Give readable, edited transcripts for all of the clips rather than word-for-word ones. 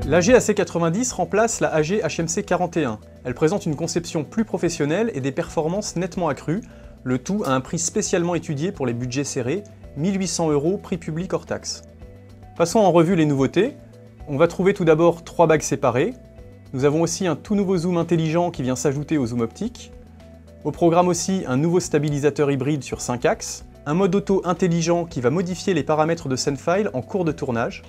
L'AG AC90 remplace la AG HMC41. Elle présente une conception plus professionnelle et des performances nettement accrues, le tout à un prix spécialement étudié pour les budgets serrés, 1 800 € prix public hors taxe. Passons en revue les nouveautés. On va trouver tout d'abord 3 bagues séparées. Nous avons aussi un tout nouveau zoom intelligent qui vient s'ajouter au zoom optique. Au programme aussi un nouveau stabilisateur hybride sur 5 axes, un mode auto intelligent qui va modifier les paramètres de Zenfile en cours de tournage.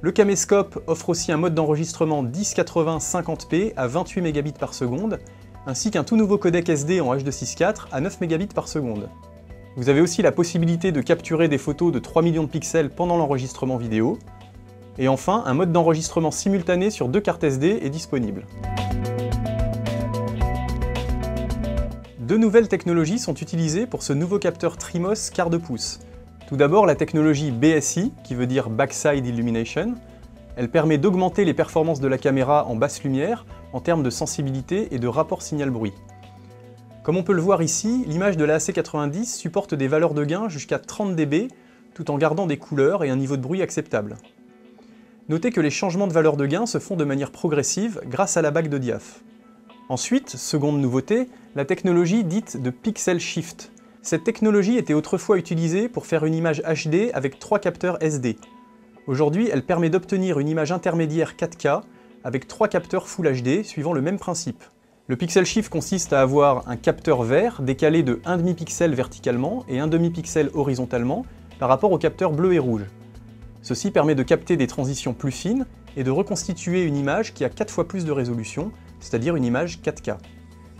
Le caméscope offre aussi un mode d'enregistrement 1080-50p à 28 Mbps par seconde, ainsi qu'un tout nouveau codec SD en H.264 à 9 Mbps par seconde. Vous avez aussi la possibilité de capturer des photos de 3 millions de pixels pendant l'enregistrement vidéo. Et enfin, un mode d'enregistrement simultané sur 2 cartes SD est disponible. Deux nouvelles technologies sont utilisées pour ce nouveau capteur Trimos quart de pouce. Tout d'abord, la technologie BSI, qui veut dire Backside Illumination. Elle permet d'augmenter les performances de la caméra en basse lumière en termes de sensibilité et de rapport signal-bruit. Comme on peut le voir ici, l'image de la AC90 supporte des valeurs de gain jusqu'à 30 dB, tout en gardant des couleurs et un niveau de bruit acceptable. Notez que les changements de valeur de gain se font de manière progressive grâce à la bague de diaph. Ensuite, seconde nouveauté, la technologie dite de Pixel Shift. Cette technologie était autrefois utilisée pour faire une image HD avec 3 capteurs SD. Aujourd'hui, elle permet d'obtenir une image intermédiaire 4K avec 3 capteurs Full HD suivant le même principe. Le Pixel Shift consiste à avoir un capteur vert décalé de 1,5 pixel verticalement et 1,5 pixel horizontalement par rapport au capteur bleu et rouge. Ceci permet de capter des transitions plus fines et de reconstituer une image qui a 4 fois plus de résolution, c'est-à-dire une image 4K.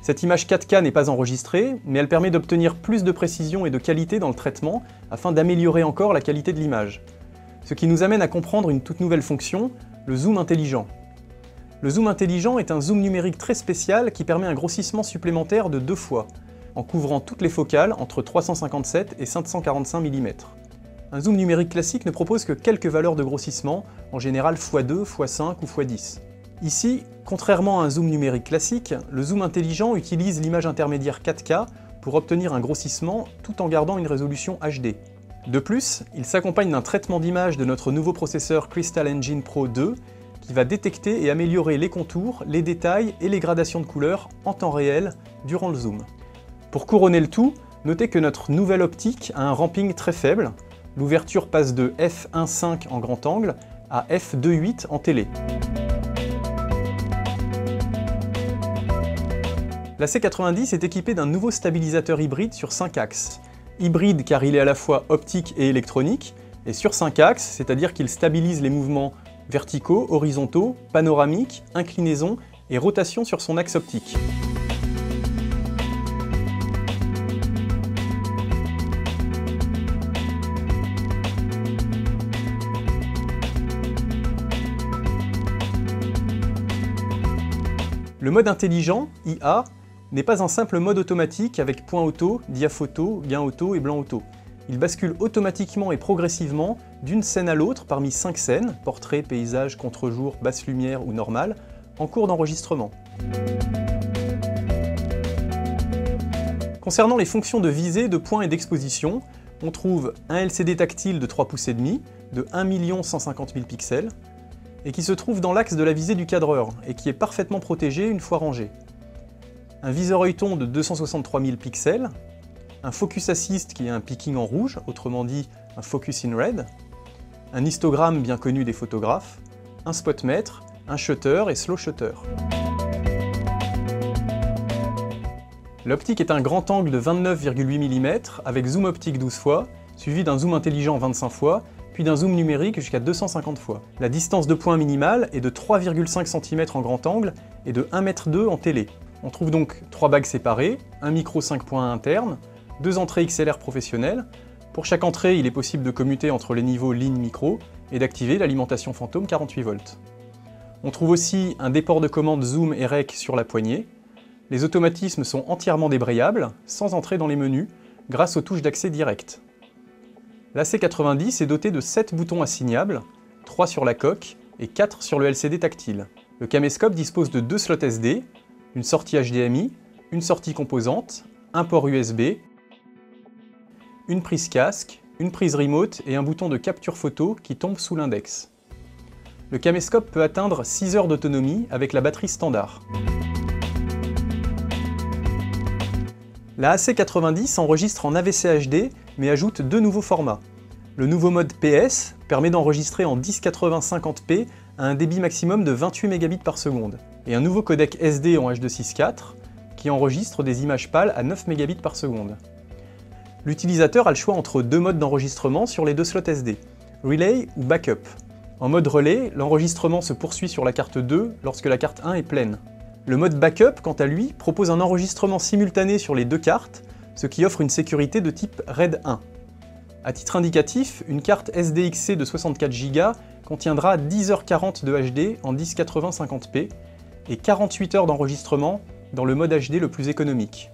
Cette image 4K n'est pas enregistrée, mais elle permet d'obtenir plus de précision et de qualité dans le traitement afin d'améliorer encore la qualité de l'image. Ce qui nous amène à comprendre une toute nouvelle fonction, le zoom intelligent. Le zoom intelligent est un zoom numérique très spécial qui permet un grossissement supplémentaire de 2 fois, en couvrant toutes les focales entre 357 et 545 mm. Un zoom numérique classique ne propose que quelques valeurs de grossissement, en général x2, x5 ou x10. Ici, contrairement à un zoom numérique classique, le zoom intelligent utilise l'image intermédiaire 4K pour obtenir un grossissement tout en gardant une résolution HD. De plus, il s'accompagne d'un traitement d'image de notre nouveau processeur Crystal Engine Pro 2 qui va détecter et améliorer les contours, les détails et les gradations de couleurs en temps réel durant le zoom. Pour couronner le tout, notez que notre nouvelle optique a un ramping très faible. L'ouverture passe de f1.5 en grand angle à f2.8 en télé. La C90 est équipée d'un nouveau stabilisateur hybride sur 5 axes. Hybride car il est à la fois optique et électronique, et sur 5 axes, c'est-à-dire qu'il stabilise les mouvements verticaux, horizontaux, panoramiques, inclinaison et rotation sur son axe optique. Le mode intelligent, IA, n'est pas un simple mode automatique avec point auto, diaph auto, gain auto et blanc auto. Il bascule automatiquement et progressivement d'une scène à l'autre parmi 5 scènes, portrait, paysage, contre-jour, basse lumière ou normale, en cours d'enregistrement. Concernant les fonctions de visée, de point et d'exposition, on trouve un LCD tactile de 3,5 pouces de 1 150 000 pixels, et qui se trouve dans l'axe de la visée du cadreur, et qui est parfaitement protégé une fois rangé. Un viseur œilleton de 263 000 pixels, un focus assist qui est un picking en rouge, autrement dit un focus in red, un histogramme bien connu des photographes, un spotmètre, un shutter et slow shutter. L'optique est un grand angle de 29,8 mm avec zoom optique 12 fois, suivi d'un zoom intelligent 25 fois, puis d'un zoom numérique jusqu'à 250 fois. La distance de point minimale est de 3,5 cm en grand angle et de 1,2 m en télé. On trouve donc 3 bagues séparées, un micro 5.1 interne, 2 entrées XLR professionnelles. Pour chaque entrée, il est possible de commuter entre les niveaux ligne micro et d'activer l'alimentation fantôme 48 volts. On trouve aussi un déport de commande zoom et rec sur la poignée. Les automatismes sont entièrement débrayables, sans entrer dans les menus, grâce aux touches d'accès direct. L'AC90 est doté de 7 boutons assignables, 3 sur la coque et 4 sur le LCD tactile. Le caméscope dispose de 2 slots SD, une sortie HDMI, une sortie composante, un port USB, une prise casque, une prise remote et un bouton de capture photo qui tombe sous l'index. Le caméscope peut atteindre 6 heures d'autonomie avec la batterie standard. La AC90 enregistre en AVC HD mais ajoute 2 nouveaux formats. Le nouveau mode PS permet d'enregistrer en 1080-50p à un débit maximum de 28 Mbps par seconde, et un nouveau codec SD en H.264 qui enregistre des images pâles à 9 Mbps par seconde. L'utilisateur a le choix entre 2 modes d'enregistrement sur les 2 slots SD, Relay ou Backup. En mode relais, l'enregistrement se poursuit sur la carte 2 lorsque la carte 1 est pleine. Le mode Backup, quant à lui, propose un enregistrement simultané sur les 2 cartes, ce qui offre une sécurité de type RAID 1. À titre indicatif, une carte SDXC de 64 Go contiendra 10h40 de HD en 1080-50p et 48 heures d'enregistrement dans le mode HD le plus économique.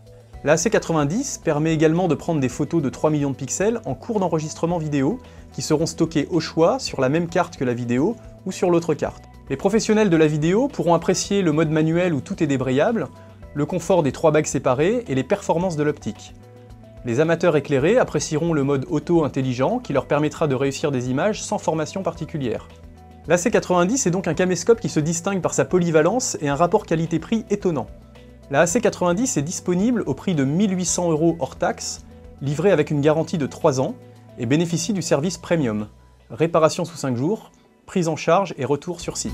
La AC90 permet également de prendre des photos de 3 millions de pixels en cours d'enregistrement vidéo qui seront stockées au choix sur la même carte que la vidéo ou sur l'autre carte. Les professionnels de la vidéo pourront apprécier le mode manuel où tout est débrayable, le confort des 3 bagues séparées et les performances de l'optique. Les amateurs éclairés apprécieront le mode auto intelligent qui leur permettra de réussir des images sans formation particulière. L'AC90 est donc un caméscope qui se distingue par sa polyvalence et un rapport qualité-prix étonnant. La AC90 est disponible au prix de 1 800 € hors taxe, livré avec une garantie de 3 ans et bénéficie du service Premium. Réparation sous 5 jours, prise en charge et retour sur site.